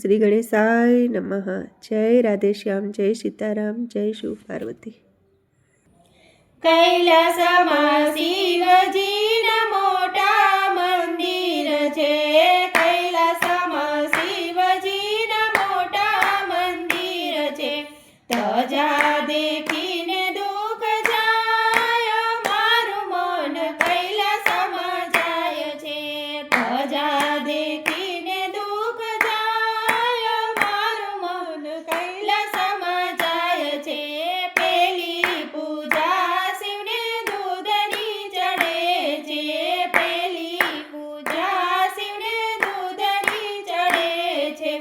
શ્રી ગણેશાય નમઃ। જય રાધેશ્યામ, જય સીતારામ, જય શિવ પાર્વતી। કૈલાસમાં શિવજીના મોટા મંદિર છે, કૈલાસમાં શિવજીના મોટા મંદિર છે। ધજા દેખીને દુઃખ જાય, મારું મન કૈલાસમાં જાય છે। ધજા દેખીને દુઃખ જાય, મારું મન કૈલાસમાં જાય છે। પેલી પૂજા શિવને દૂધની ચડે છે, પેલી પૂજા શિવને દૂધની ચડે છે।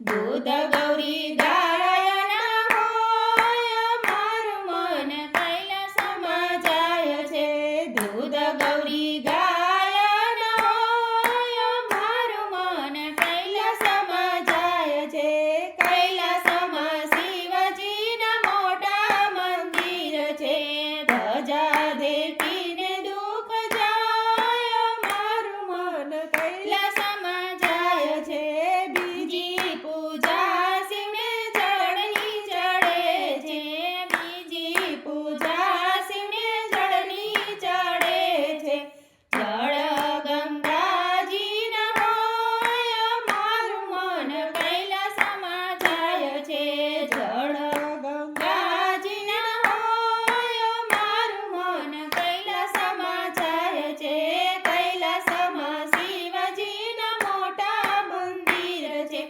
દૂધ ગૌરી ગાયના હોય, મારું મન કૈલાસમાં જાય છે। દૂધ ગૌરી ગાયના હોય, મારું મન કૈલાસમાં જાય છે। કૈલાસમાં શિવજીના મોટા મંદિર છે, ધજા દેખીને દુઃખ જાય, મારું મન કૈલાસમાં જાય છે। બીજી પૂજા શિવને જળની ચડે છે, બીજી પૂજા શિવને જળની ચડે છે। જળ ગંગાજીના હોય, મારું મન કૈલાસમાં જાય છે। જળ ગંગાજીના હોય, મારું મન કૈલાસમાં જાય છે। કૈલાસમાં શિવજીના મોટા મંદિર છે,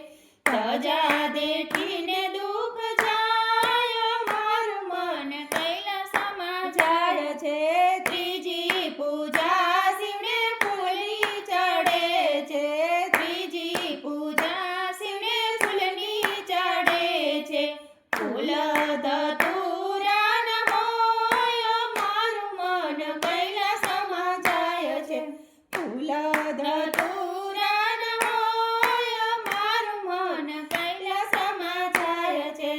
ધજા દેખીને દુઃખ જાય, મારું મન કૈલાસમાં જાય છે। ત્રીજી પૂજા શિવને ફૂલની ચડે છે, ત્રીજી પૂજા શિવને ફૂલની ચડે છે। ફૂલ ધતુરાના હોય, મારું મન કૈલાસમાં જાય છે। ફૂલ ધતુરાના હોય, મારું મન કૈલાસમાં જાય છે।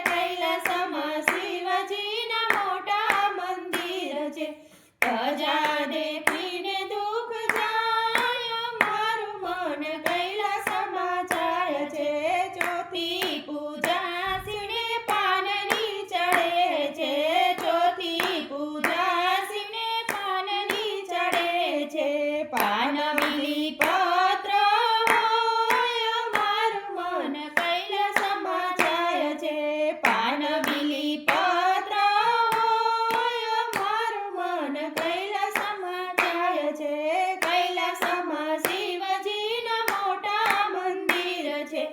કૈલાસમાં શિવજીના મોટા મંદિર છે, ધજા દેખીને દુઃખ જાય, મારું મન કૈલાસમાં જાય છે। ચોથી પૂજા શિવને પાનની ચડે છે, ચોથી પૂજા શિવને પાનની ચડે છે। પાન બીલી પત્ર હોય, મારું મન કૈલાસમાં જાય છે। પાન બીલી પત્ર હોય, મારું મન કૈલાસમાં જાય છે। કૈલાસમાં શિવજીના મોટા મંદિર છે,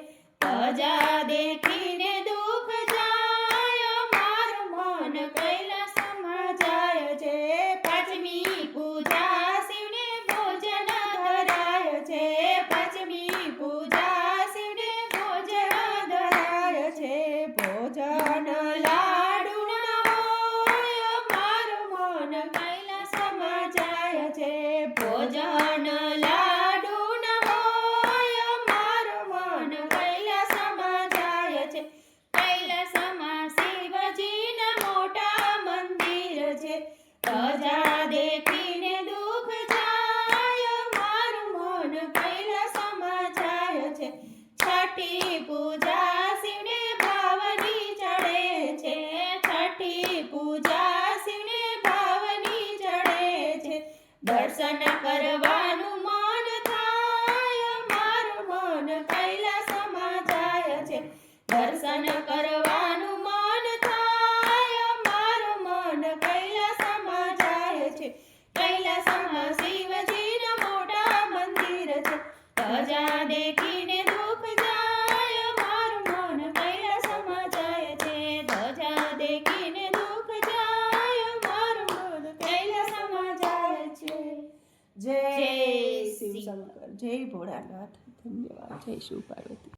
ધજા દેખીને દુઃખ જાય, મારું મન કૈલાસમાં જાય છે। પાંચમી પૂજા શિવને ભોજન ધરાય છે, પાંચમી પૂજા શિવને ભોજન ધરાય છે। ભોજન લાડુના હોય, મારું મન કૈલાસમાં જાય છે। ભોજન લાડુના હોય, મારું મન કૈલાસમાં જાય છે। કૈલાસમાં શિવજીના મોટા મંદિર છે, ધજા દેખીને દુઃખ જાય, મારું મન કૈલાસમાં જાય છે। છઠ્ઠી પૂજા શિવને ભાવની ચડે છે, છઠ્ઠી પૂજા શિવને ભાવની ચડે છે। દર્શન કરવાનું મન થાય, મારું મન કૈલાસમાં જાય છે। દર્શન કરવાનું મન થાય, મારું મન કૈલાસમાં જાય છે। કૈલાસમાં શિવજીના મોટા મંદિર છે, ધજા દેખીને દુઃખ જાય, મારું મન કૈલાસમાં જાય છે। ધજા દેખીને દુઃખ જાય, મારું મન કૈલાસમાં જાય છે। જય શિવ શંકર, જય ભોળાનાથ, ધન્યવાદ, જય શિવ પાર્વતી।